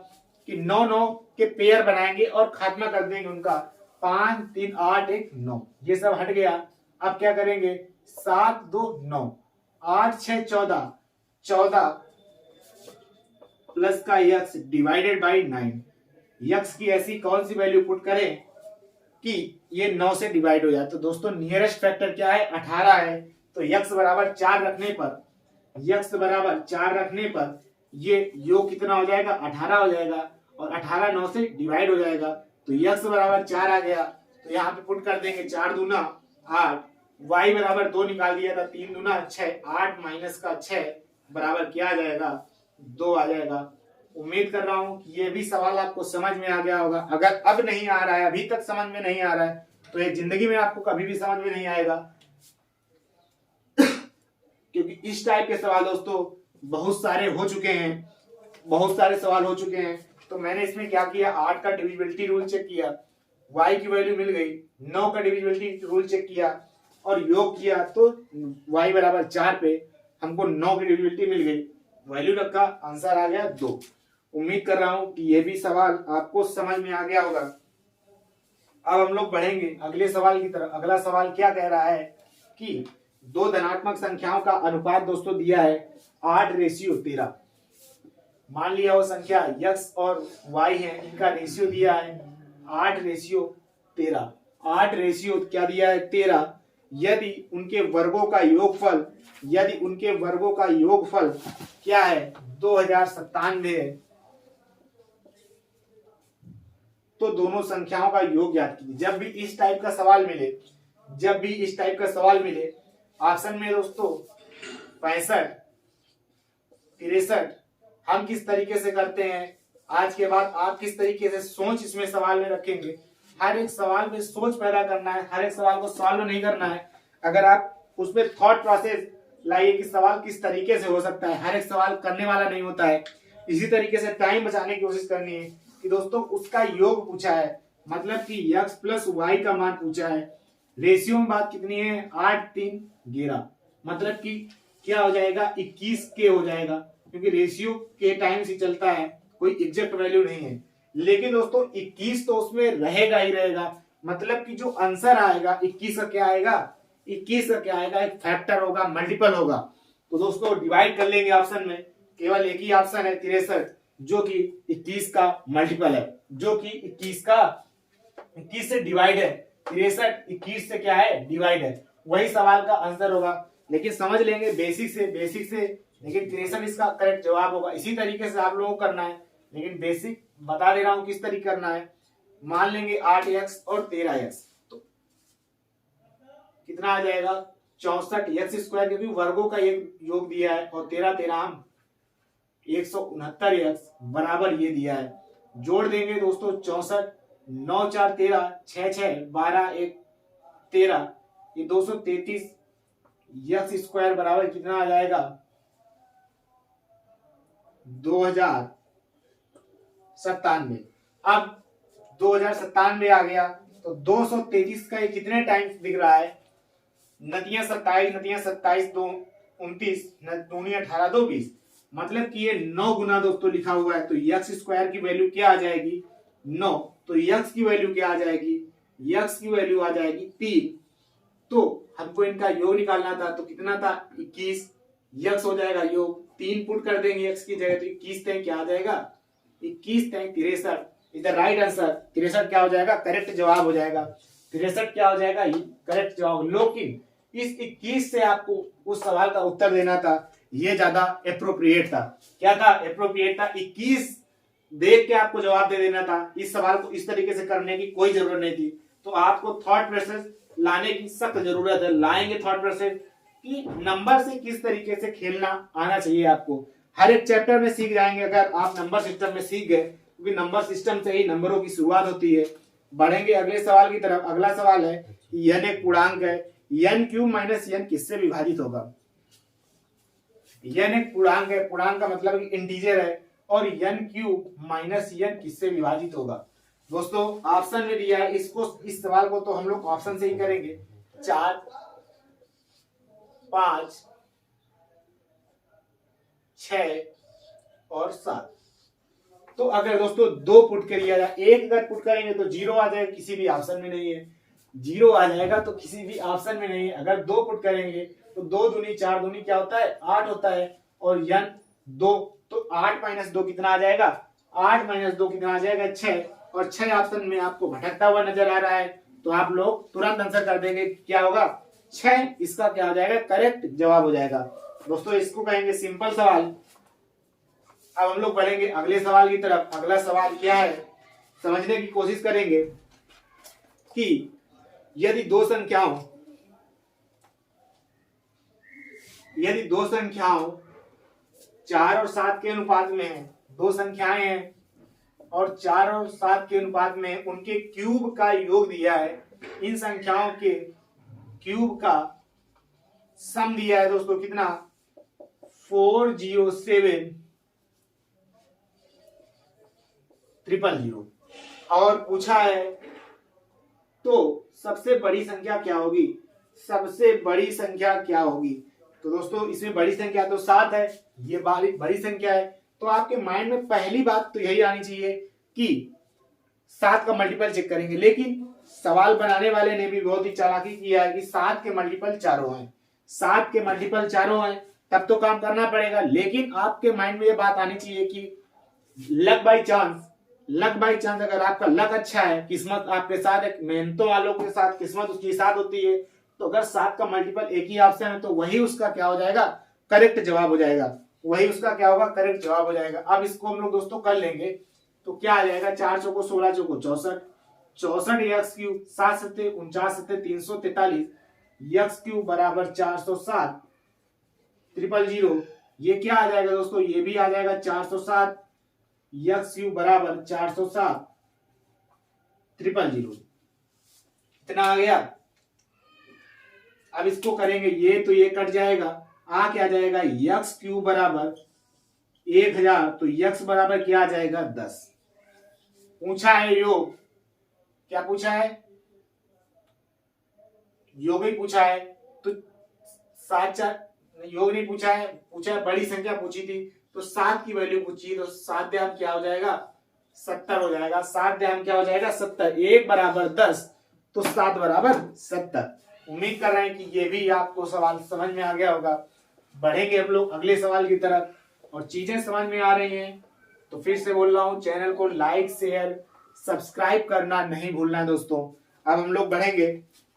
कि 9 9 के पेयर बनाएंगे और खात्मा कर देंगे उनका, 5 3 8 1 9, ये सब हट गया। अब क्या करेंगे 7 2 9, 8 6 14, 14 प्लस का x डिवाइडेड बाई 9, x की ऐसी कौन सी वैल्यू पुट करें कि ये 9 से डिवाइड हो जाए। तो दोस्तों नियरेस्ट फैक्टर क्या है 18 है, तो x बराबर 4 रखने पर, x बराबर 4 रखने पर ये योग कितना हो जाएगा 18 हो जाएगा, और 18 9 से डिवाइड हो जाएगा, तो x बराबर 4 आ गया। तो यहाँ पे पुट कर देंगे 4 दूना 8, y बराबर 2 निकाल दिया था, 3 दूना 6, 8 माइनस का 6 बराबर क्या आ जाएगा 2 आ जाएगा। उम्मीद कर रहा हूं कि ये भी सवाल आपको समझ में आ गया होगा। अगर अब नहीं आ रहा है, अभी तक समझ में नहीं आ रहा है, तो ये जिंदगी में आपको कभी भी समझ में नहीं आएगा, क्योंकि इस टाइप के सवाल दोस्तों बहुत सारे हो चुके हैं, बहुत सारे सवाल हो चुके हैं। तो मैंने इसमें क्या किया, 8 का डिविजिबिलिटी रूल चेक किया, y की वैल्यू मिल गई, 9 का डिविजिबिलिटी रूल चेक किया और योग किया, तो y बराबर 4 पे हमको 9 की डिविजिबिलिटी मिल गई, वैल्यू रखा, आंसर आ गया 2। उम्मीद कर रहा हूं कि ये भी सवाल आपको समझ में आ गया होगा। अब हम लोग बढ़ेंगे अगले सवाल की तरफ। अगला सवाल क्या कह रहा है कि दो धनात्मक संख्याओं का अनुपात दोस्तों दिया है 8:13। मान लिया वो संख्या x और y है, इनका रेशियो दिया है 8:13। 8 रेशियो क्या दिया है 13। यदि उनके वर्गों का योगफल, यदि उनके वर्गों का योगफल क्या है 2097 है, तो दोनों संख्याओं का योग ज्ञात कीजिए। जब भी इस टाइप का सवाल मिले, जब भी इस टाइप का सवाल मिले, ऑप्शन में दोस्तों 65 63 हम किस तरीके से करते हैं, आज के बाद आप किस तरीके से सोच इसमें सवाल में रखेंगे। हर एक सवाल में सोच पैदा करना है, हर एक सवाल को सॉल्व नहीं करना है। अगर आप उसमें थॉट प्रोसेस लाइए कि सवाल किस तरीके से हो सकता है, हर एक सवाल करने वाला नहीं होता है। इसी तरीके से टाइम बचाने की कोशिश करनी है कि दोस्तों उसका योग पूछा है, मतलब कि x प्लस वाई का मान पूछा है। रेशियो में बात कितनी है 8 3 11, मतलब कि क्या हो जाएगा 21 के हो जाएगा, क्योंकि रेशियो के टाइम से चलता है, कोई एग्जैक्ट वैल्यू नहीं है। लेकिन दोस्तों 21 तो उसमें रहेगा ही रहेगा, मतलब कि जो आंसर आएगा 21 का क्या आएगा, 21 का क्या आएगा एक फैक्टर होगा, मल्टीपल होगा। तो दोस्तों डिवाइड कर लेंगे ऑप्शन में, केवल एक ही ऑप्शन है 63 जो कि 21 का मल्टीपल है, जो कि 21 से डिवाइड है। 63 21 से क्या है डिवाइड है, वही सवाल का आंसर होगा। लेकिन समझ लेंगे बेसिक से, लेकिन 63 इसका करेक्ट जवाब होगा। इसी तरीके से आप लोगों को करना है, लेकिन बेसिक बता दे रहा हूं किस तरीके करना है। मान लेंगे 8x और 13x, तो कितना आ जाएगा 64 एक्स स्क्वायर, क्योंकि वर्गों का एक योग दिया है और 13 13 169 एक्स बराबर ये दिया है। जोड़ देंगे दोस्तों 64 9 4 13 6 6 12 1 13, ये 233 एक्स स्क्वायर बराबर कितना आ जाएगा 2097। अब 2097 आ गया तो 233 का ये कितने टाइम्स दिख रहा है, नतिया 27 2 29 दूनी 18 2 20, मतलब कि ये 9 गुना दोस्तों लिखा हुआ है। तो एक्स स्क्वायर की वैल्यू क्या आ जाएगी 9, तो एक्स की वैल्यू क्या आ जाएगी, एक्स की वैल्यू आ जाएगी 3। तो हमको इनका योग निकालना था, तो कितना था 21, एक्स हो जाएगा योग 3 पुट कर देंगे एक्स की जगह, तो 21 तय क्या आ जाएगा 21 तय 63 इज द राइट आंसर। 63 क्या हो जाएगा, करेक्ट जवाब हो जाएगा। 63 क्या हो जाएगा, करेक्ट जवाब। लेकिन इस 21 से आपको उस सवाल का उत्तर देना था, ये ज्यादा एप्रोप्रिएट था। क्या था, एप्रोप्रिएट था। 21 देख के आपको जवाब दे देना था। इस सवाल को इस तरीके से करने की कोई जरूरत नहीं थी। तो आपको थॉट प्रोसेस लाने की सख्त जरूरत है। लाएंगे थॉट प्रोसेस कि नंबर से किस तरीके से खेलना आना चाहिए आपको। हर एक चैप्टर में सीख जाएंगे अगर आप नंबर सिस्टम में सीख गए, क्योंकि नंबर सिस्टम से ही नंबरों की शुरुआत होती है। बढ़ेंगे अगले सवाल की तरफ। अगला सवाल है n एक पूर्णांक है, n क्यूब माइनस n किससे विभाजित होगा। n एक पूर्णांक है, पूर्णांक का मतलब इंटीजर है, और n क्यूब माइनस n किससे विभाजित होगा। दोस्तों ऑप्शन में दिया है, इसको इस सवाल को तो हम लोग ऑप्शन से ही करेंगे। 4 5 6 और 7। तो अगर दोस्तों 2 पुट करिए जाए, 1 अगर पुट करेंगे तो 0 आ जाएगा, किसी भी ऑप्शन में नहीं है। 0 आ जाएगा तो किसी भी ऑप्शन में नहीं है। अगर 2 पुट करेंगे तो 2 दूनी 4 दूनी क्या होता है 8 होता है, और n 2, तो 8 माइनस 2 कितना आ जाएगा, 8 माइनस 2 कितना आ जाएगा 6, और 6 ऑप्शन में आपको भटकता हुआ नजर आ रहा है, तो आप लोग तुरंत आंसर कर देंगे क्या होगा 6। इसका क्या हो जाएगा, करेक्ट जवाब हो जाएगा। दोस्तों इसको कहेंगे सिंपल सवाल। अब हम लोग बढ़ेंगे अगले सवाल की तरफ। अगला सवाल क्या है समझने की कोशिश करेंगे कि यदि दो संख्याओं 4 और 7 के अनुपात में है, दो संख्याएं हैं और 4 और 7 के अनुपात में उनके क्यूब का योग दिया है। इन संख्याओं के क्यूब का सम दिया है दोस्तों कितना 407 000, और पूछा है तो सबसे बड़ी संख्या क्या होगी, सबसे बड़ी संख्या क्या होगी। तो दोस्तों इसमें बड़ी संख्या तो 7 है, ये बड़ी संख्या है। तो आपके माइंड में पहली बात तो यही आनी चाहिए कि 7 का मल्टीपल चेक करेंगे, लेकिन सवाल बनाने वाले ने भी बहुत ही चालाकी किया है कि 7 के मल्टीपल चारों हैं, 7 के मल्टीपल चारों हैं, तब तो काम करना पड़ेगा। लेकिन आपके माइंड में ये बात आनी चाहिए कि लक बाई चांस अगर आपका लक अच्छा है, किस्मत आपके साथ है, मेहनतों वालों के साथ किस्मत उसके साथ होती है, तो अगर 7 का मल्टीपल एक ही ऑप्शन है तो वही उसका क्या हो जाएगा, करेक्ट जवाब हो जाएगा। वही उसका क्या होगा, करेक्ट जवाब हो जाएगा। अब इसको हम लोग दोस्तों कर लेंगे तो क्या आ जाएगा, 4 चौको 16 चौको 64, 64 एक्स क्यूब 7 सत्ते 49 343 एक्स क्यूब बराबर 407 000। ये क्या आ जाएगा दोस्तों, ये भी आ जाएगा 407 एक्स क्यूब बराबर 407 000। कितना आ गया। अब इसको करेंगे, ये तो ये कट जाएगा, आ क्या जाएगा एक्स क्यूब बराबर 1000, तो एक्स बराबर क्या आ जाएगा 10। पूछा है योग, क्या पूछा है, योग ही पूछा है। तो 7 4 योग नहीं पूछा है, पूछा है बड़ी संख्या पूछी थी, तो 7 की वैल्यू पूछी, तो 7 द्याम क्या हो जाएगा 70 हो जाएगा। 7 द्याम क्या हो जाएगा 70, 1 बराबर 10, तो 7 बराबर 70। उम्मीद कर रहे हैं कि ये भी आपको सवाल समझ में आ गया होगा। बढ़ेंगे हम लोग अगले सवाल की तरफ, और चीजें समझ में आ रही हैं तो फिर से बोल रहा हूं, चैनल को लाइक शेयर सब्सक्राइब करना नहीं भूलना दोस्तों। अब हम लोग बढ़ेंगे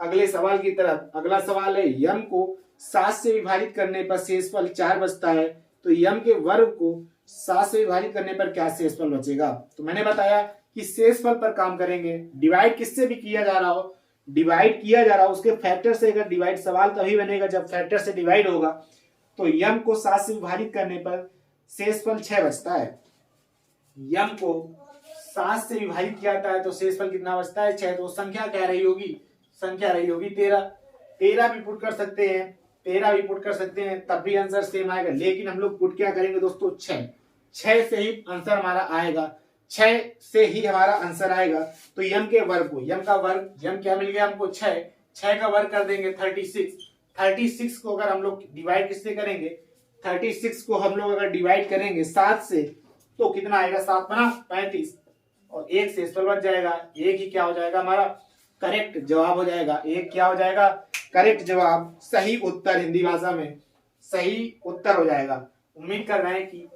अगले सवाल की तरफ। अगला सवाल है यम को 7 से विभाजित करने पर शेषफल 4 बचता है, तो यम के वर्ग को 7 से विभाजित करने पर क्या शेषफल बचेगा। तो मैंने बताया कि शेषफल पर काम करेंगे, डिवाइड किससे भी किया जा रहा हो डिवाइड किया जा रहा है उसके फैक्टर से अगर डिवाइड, सवाल तभी बनेगा जब फैक्टर से डिवाइड होगा। तो यम को 7 से विभाजित करने पर शेषफल 6 बचता है। यम को 7 से विभाजित किया जाता है तो शेषफल कितना बचता है? 6। तो संख्या क्या रही होगी? संख्या रही होगी 13। 13 भी पुट कर सकते हैं, 13 भी पुट कर सकते हैं, तब भी आंसर सेम आएगा। लेकिन हम लोग पुट क्या करेंगे दोस्तों? 6। 6 से ही आंसर हमारा आएगा, 6 से ही हमारा आंसर आएगा। तो यम के वर्ग को, यम का वर्ग, यम क्या मिल गया हमको? 6। 6 का वर्ग कर देंगे 36। 36 को अगर हम लोग डिवाइड किससे करेंगे? 36 को हम लोग अगर डिवाइड करेंगे 7 से तो कितना आएगा? 7 बना 35 और एक शेषफल बच जाएगा। एक ही क्या हो जाएगा? हमारा करेक्ट जवाब हो जाएगा। एक क्या हो जाएगा? करेक्ट जवाब, सही उत्तर, हिंदी भाषा में सही उत्तर हो जाएगा। उम्मीद कर रहे हैं कि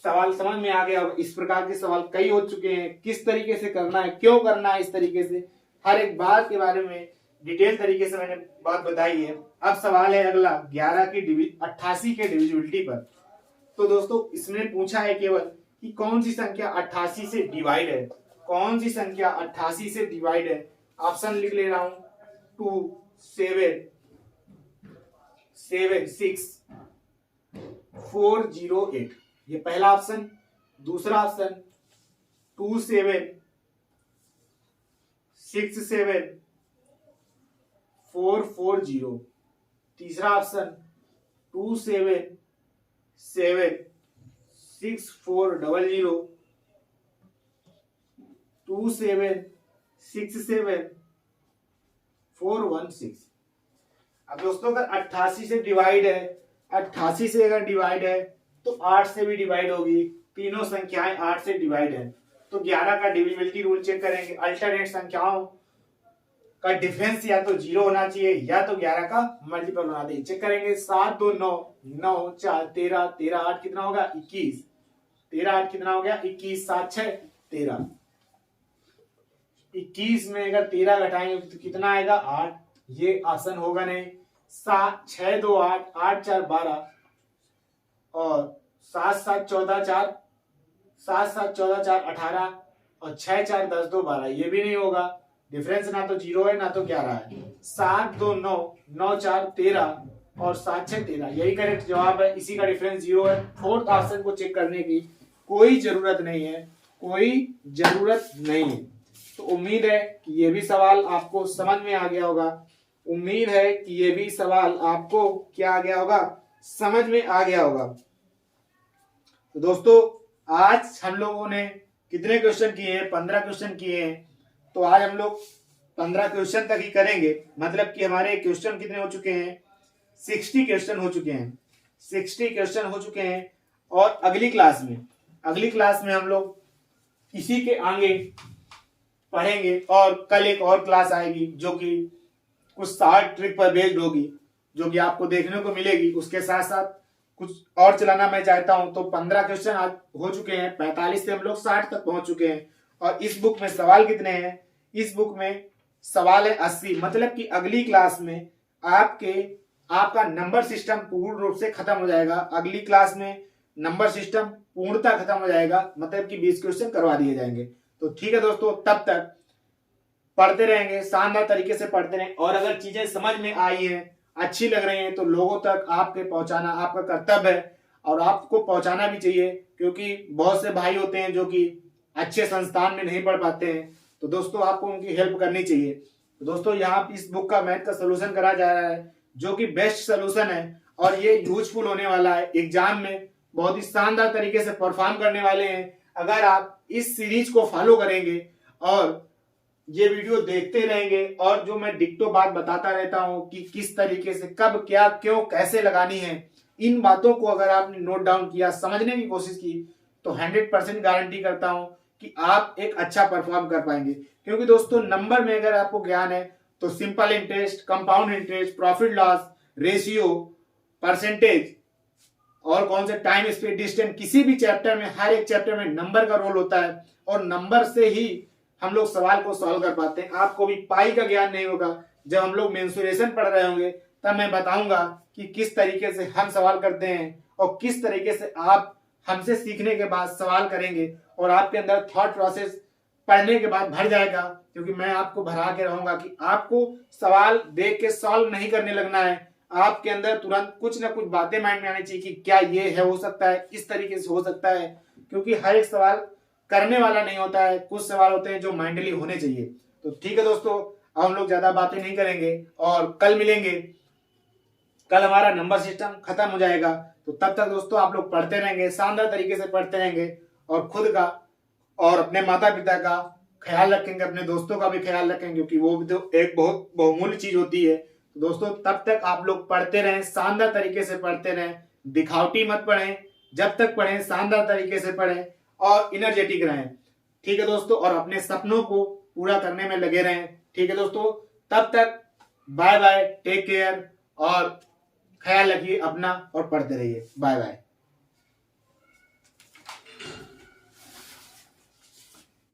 सवाल समझ में आ गया। इस प्रकार के सवाल कई हो चुके हैं, किस तरीके से करना है, क्यों करना है, इस तरीके से हर एक बात के बारे में डिटेल तरीके से मैंने बात बताई है। अब सवाल है अगला 88 के डिविजिबिलिटी पर। तो दोस्तों इसमें पूछा है केवल कि कौन सी संख्या 88 से डिवाइड है, कौन सी संख्या 88 से डिवाइड है। ऑप्शन लिख ले रहा हूं, 2 7 7 6 4 0 8, ये पहला ऑप्शन। दूसरा ऑप्शन 2 7 6 7 4 4 0। तीसरा ऑप्शन 2 7 7 6 4 0 0। 2 7 6 7 4 1 6। अब दोस्तों अगर 88 से डिवाइड है, 88 से अगर डिवाइड है तो 8 से भी डिवाइड होगी। तीनों संख्याएं 8 से डिवाइड है तो 11 का डिविजिबिलिटी रूल चेक करेंगे। अल्टरनेट संख्याओं का डिफरेंस या तो 0 होना चाहिए या तो 11 का मल्टीपल होना चाहिए। चेक करेंगे। 7 2 9 9 4 13 13 8 कितना होगा? 21। 13 8 कितना हो गया? 21। 7 6 13। 21 में अगर 13 घटाएंगे तो कितना आएगा? 8। ये ऑप्शन होगा नहीं। 7 6 2 8 8 4 12 और 7 7 14 4 7 7 14 4 18 और 6 4 10 2 12, ये भी नहीं होगा। डिफरेंस ना तो 0 है ना तो 11 है। 7 2 9 9 4 13 और 7 6 13, यही करेक्ट जवाब है। इसी का डिफरेंस 0 है। फोर्थ ऑप्शन को चेक करने की कोई जरूरत नहीं है, कोई जरूरत नहीं है। तो उम्मीद है कि ये भी सवाल आपको समझ में आ गया होगा। उम्मीद है कि ये भी सवाल आपको क्या आ गया होगा? समझ में आ गया होगा। तो दोस्तों आज हम लोगों ने कितने क्वेश्चन किए हैं? 15 क्वेश्चन किए हैं। तो आज हम लोग 15 क्वेश्चन तक ही करेंगे। मतलब कि हमारे क्वेश्चन कितने हो चुके हैं? 60 क्वेश्चन हो चुके हैं। 60 क्वेश्चन हो चुके हैं। और अगली क्लास में हम लोग इसी के आगे पढ़ेंगे। और कल एक और क्लास आएगी जो कि कुछ शार्ट ट्रिक पर बेस्ड होगी, जो कि आपको देखने को मिलेगी। उसके साथ साथ कुछ और चलाना मैं चाहता हूं। तो 15 क्वेश्चन आज हो चुके हैं, 45 से हम लोग 60 तक पहुंच चुके हैं। और इस बुक में सवाल कितने हैं? इस बुक में सवाल है 80। मतलब कि अगली क्लास में आपका नंबर सिस्टम पूर्ण रूप से खत्म हो जाएगा। अगली क्लास में नंबर सिस्टम पूर्णतः खत्म हो जाएगा, मतलब कि 20 क्वेश्चन करवा दिए जाएंगे। तो ठीक है दोस्तों, तब तक पढ़ते रहेंगे, शानदार तरीके से पढ़ते रहें। और अगर चीजें समझ में आई हैं, अच्छी लग रही हैं, तो लोगों तक आपके पहुंचाना आपका कर्तव्य है। और आपको पहुंचाना भी चाहिए, क्योंकि बहुत से भाई होते हैं जो कि अच्छे संस्थान में नहीं पढ़ पाते हैं। तो दोस्तों आपको उनकी हेल्प करनी चाहिए। तो दोस्तों यहाँ इस बुक का मैथ का सोल्यूशन करा जा रहा है, जो कि बेस्ट सोल्यूशन है और ये यूजफुल होने वाला है। एग्जाम में बहुत ही शानदार तरीके से परफॉर्म करने वाले हैं अगर आप इस सीरीज को फॉलो करेंगे और ये वीडियो देखते रहेंगे। और जो मैं डिक्टो बात बताता रहता हूं कि किस तरीके से कब क्या क्यों कैसे लगानी है, इन बातों को अगर आपने नोट डाउन किया, समझने की कोशिश की, तो 100% गारंटी करता हूं कि आप एक अच्छा परफॉर्म कर पाएंगे। क्योंकि दोस्तों नंबर में अगर आपको ज्ञान है तो simple interest, compound interest, profit loss ratio, percentage और कौन से टाइम स्पीड डिस्टेंस, किसी भी चैप्टर में, हर एक चैप्टर में नंबर का रोल होता है। और नंबर से ही हम लोग सवाल को सॉल्व कर पाते हैं। आपको भी पाई का ज्ञान नहीं होगा। जब हम लोग मेंसुरेशन पढ़ रहे होंगे तब मैं बताऊंगा कि किस तरीके से हम सवाल करते हैं और किस तरीके से आप हमसे सीखने के बाद सवाल करेंगे और आपके अंदर थॉट प्रोसेस पढ़ने के बाद भर जाएगा, क्योंकि मैं आपको भरा के रहूंगा कि आपको सवाल देख के सॉल्व नहीं करने लगना है। आपके अंदर तुरंत कुछ ना कुछ बातें माइंड में आनी चाहिए कि क्या ये है, हो सकता है, इस तरीके से हो सकता है, क्योंकि हर एक सवाल करने वाला नहीं होता है, कुछ सवाल होते हैं जो माइंडली होने चाहिए। तो ठीक है दोस्तों, अब हम लोग ज्यादा बातें नहीं करेंगे और कल मिलेंगे। कल हमारा नंबर सिस्टम खत्म हो जाएगा, तो तब तक दोस्तों आप लोग पढ़ते रहेंगे, शानदार तरीके से पढ़ते रहेंगे और खुद का और अपने माता पिता का ख्याल रखेंगे, अपने दोस्तों का भी ख्याल रखेंगे, क्योंकि वो भी तो एक बहुत बहुमूल्य चीज होती है। तो दोस्तों तब तक आप लोग पढ़ते रहें, शानदार तरीके से पढ़ते रहें, दिखावटी मत पढ़ें, जब तक पढ़ें शानदार तरीके से पढ़ें और इनर्जेटिक रहें। ठीक है दोस्तों, और अपने सपनों को पूरा करने में लगे रहें। ठीक है दोस्तों, तब तक बाय बाय, टेक केयर और ख्याल रखिए अपना और पढ़ते रहिए। Bye bye.